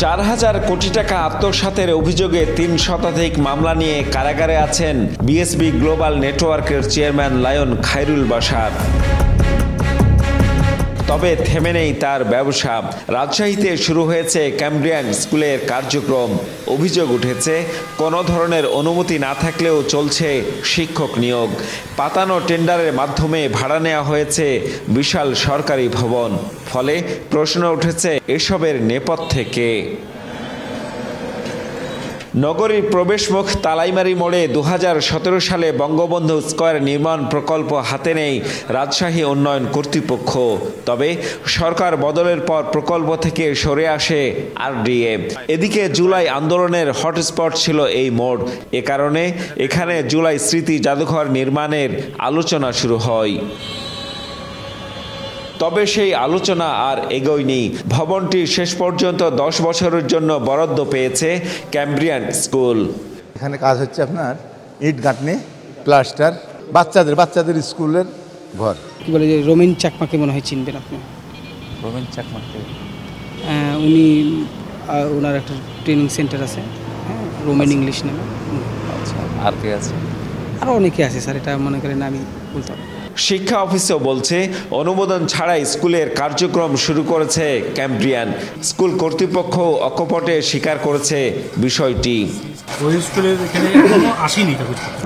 4,000 কোটি টাকা আত্মসাতের অভিযোগে 3 শতাধিক মামলা নিয়ে কারাগারে আছেন বিএসবি গ্লোবাল নেটওয়ার্কের চেয়ারম্যান লায়ন খায়রুল বাশার। তবে থেমে নেই তার ব্যবসা। রাজশাহীতে শুরু হয়েছে ক্যামব্রিয়ান স্কুলের কার্যক্রম। অভিযোগ উঠেছে কোনো ধরনের অনুমতি না থাকলেও চলছে শিক্ষক নিয়োগ। পাতানো টেন্ডারের মাধ্যমে ভাড়া নেওয়া হয়েছে বিশাল সরকারি ভবন। ফলে প্রশ্ন উঠেছে এসবের নেপথ্যে কে? নগরীর প্রবেশমুখ তালাইমারি মোড়ে 2017 সালে বঙ্গবন্ধু স্কয়ার নির্মাণ প্রকল্প হাতে নেয় রাজশাহী উন্নয়ন কর্তৃপক্ষ। তবে সরকার বদলের পর প্রকল্প থেকে সরে আসে আরডিএ। এদিকে জুলাই আন্দোলনের হটস্পট ছিল এই মোড়। এ কারণে এখানে জুলাই স্মৃতি জাদুঘর নির্মাণের আলোচনা শুরু হয়। তবে সেই আলোচনা আর এগোয়নি। ভবনটি শেষ পর্যন্ত 10 বছরের জন্য বরাদ্দ পেয়েছে ক্যামব্রিয়ান স্কুল। এখানে কাজ হচ্ছে আপনার ইট গাঁথনি, প্লাস্টার, বাচ্চাদের স্কুলের ঘর। কি বলে যে রোমিন চাকমাকে মনে হয় চিনবেন আপনি? রোমিন চাকমাকে? উনি ওনার একটা ট্রেনিং সেন্টার আছে, রোমিন ইংলিশ নামে। আচ্ছা, আর কে আছে? আরও অনেকে আছে স্যার, এটা মনে করেন আমি বলতাম। শিক্ষা অফিসও বলছে অনুমোদন ছাড়াই স্কুলের কার্যক্রম শুরু করেছে ক্যামব্রিয়ান। স্কুল কর্তৃপক্ষ অকপটে স্বীকার করেছে বিষয়টি।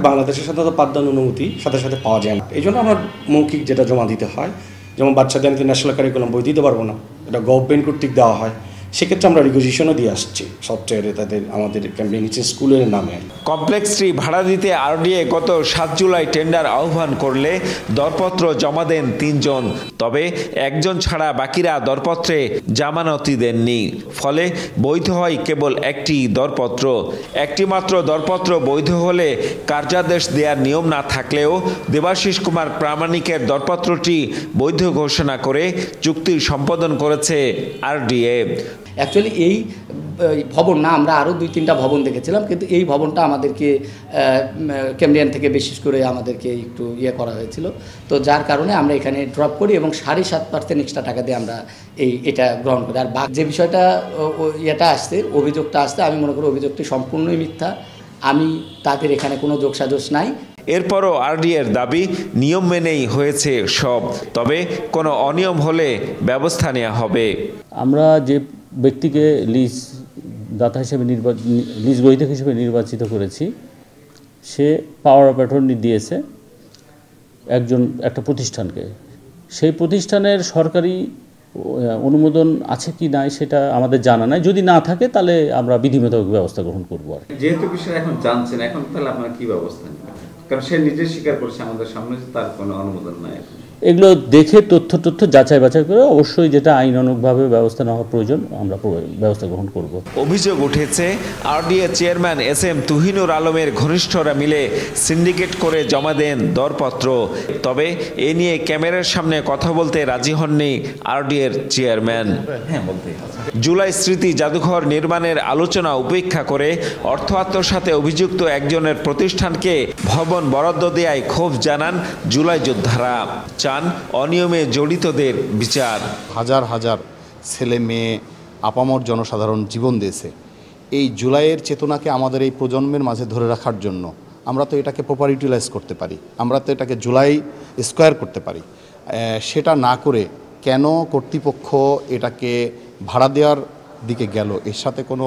বাংলাদেশের সাথে পাঠদান অনুমতি সাথে সাথে পাওয়া যায় না, এই জন্য আমার মৌখিক যেটা জমা দিতে হয়, যেমন বাচ্চাদের ন্যাশনাল কারিকুলাম বই দিতে পারবো না, এটা গভর্নমেন্ট কর্তৃক দেওয়া হয়। সেক্ষেত্রে আমরা রিকুইজিশনও দিয়ে আসছি সফটওয়্যারে আমাদের ক্যামব্রিয়ান স্কুলের নামে। কমপ্লেক্সটি ভাড়া দিতে আরডিএ গত 7 জুলাই টেন্ডার আহ্বান করলে দরপত্র জমা দেন 3 জন। তবে একজন ছাড়া বাকিরা দরপত্রে জামানতি দেননি। ফলে বৈধ হয় কেবল একটি দরপত্র। একটি মাত্র দরপত্র বৈধ হলে কার্যাদেশ দেওয়ার নিয়ম না থাকলেও দেবাশিস কুমার প্রামাণিকের দরপত্রটি বৈধ ঘোষণা করে চুক্তি সম্পাদন করেছে আরডিএ। অ্যাকচুয়ালি এই ভবন না, আমরা আরও 2-3টা ভবন দেখেছিলাম, কিন্তু এই ভবনটা আমাদেরকে ক্যামব্রিয়ান থেকে বিশেষ করে আমাদেরকে একটু করা হয়েছিল। তো যার কারণে আমরা এখানে ড্রপ করি এবং 7.5% এক্সট্রা টাকা দিয়ে আমরা এটা গ্রহণ করি। আর যে বিষয়টা আসছে, অভিযোগটা আসছে, আমি মনে করি অভিযোগটি সম্পূর্ণই মিথ্যা। আমি তাদের এখানে কোনো যোগসাজশ নাই। এরপরও আরডিএর দাবি নিয়ম মেনেই হয়েছে সব। তবে কোনো অনিয়ম হলে ব্যবস্থা নেওয়া হবে। আমরা যে ব্যক্তিকে লিজ দাতা হিসেবে লিজ বৈধক হিসেবে নির্বাচিত করেছি, সে পাওয়ার অফ অ্যাটর্নি দিয়েছে একটা প্রতিষ্ঠানকে। সেই প্রতিষ্ঠানের সরকারি অনুমোদন আছে কি নাই সেটা আমাদের জানা নাই। যদি না থাকে তাহলে আমরা বিধিমূলক ব্যবস্থা গ্রহণ করবো। যেহেতু বিষয় এখন জানছেন, এখন তাহলে আপনারা কি ব্যবস্থা নেবেন? কারণ সে নিজে স্বীকার করছে আমাদের সামনে যে তার কোনো অনুমোদন নাই। এগুলো দেখে তথ্য যাচাই বাছাই করে অবশ্যই যেটা আইনানুগভাবে ব্যবস্থা নেওয়া প্রয়োজন আমরা ব্যবস্থা গ্রহণ করব। অভিযোগ উঠেছে আরডিএ চেয়ারম্যান এসএম তুহিনুর আলমের ঘনিষ্ঠরা মিলে সিন্ডিকেট করে জমা দেন দরপত্র। তবে এ নিয়ে ক্যামেরার সামনে কথা বলতে রাজি হননি আরডিএর চেয়ারম্যান। জুলাই স্মৃতি জাদুঘর নির্মাণের আলোচনা উপেক্ষা করে অর্থ আত্মসাতে অভিযুক্ত একজনের প্রতিষ্ঠানকে ভবন বরাদ্দ দেয়ায় ক্ষোভ জানান জুলাই যোদ্ধারা। চান অনিয়মে জড়িতদের বিচার। হাজার হাজার ছেলে মেয়ে আপামর জনসাধারণ জীবন দিয়েছে। এই জুলাইয়ের চেতনাকে আমাদের এই প্রজন্মের মাঝে ধরে রাখার জন্য আমরা তো এটাকে প্রপার ইউটিলাইজ করতে পারি, আমরা তো এটাকে জুলাই স্কয়ার করতে পারি। সেটা না করে কেন কর্তৃপক্ষ এটাকে ভাড়া দেওয়ার দিকে গেল, এর সাথে কোনো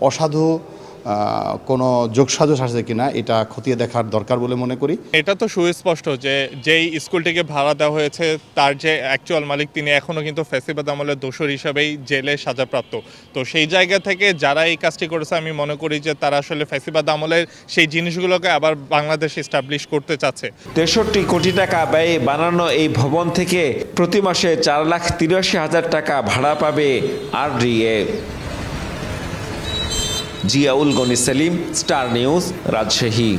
অসাধু কোনো যোগসাজশ আছে কিনা এটা খতিয়ে দেখার দরকার বলে মনে করি। এটা তো সুস্পষ্ট যে যেই স্কুলটিকে ভাড়া দেওয়া হয়েছে তার যে অ্যাকচুয়াল মালিক তিনি এখনও কিন্তু ফ্যাসিবাদ আমলের দোষর হিসাবেই জেলে সাজাপ্রাপ্ত। তো সেই জায়গা থেকে যারা এই কাজটি করেছে আমি মনে করি যে তারা আসলে ফ্যাসিবাদ আমলের সেই জিনিসগুলোকে আবার বাংলাদেশে এস্টাবলিশ করতে চাচ্ছে। 63 কোটি টাকা ব্যয়ে বানানো এই ভবন থেকে প্রতি মাসে 4,83,000 টাকা ভাড়া পাবে RDA. Ziaul Gani Selim, Star News, Rajshahi.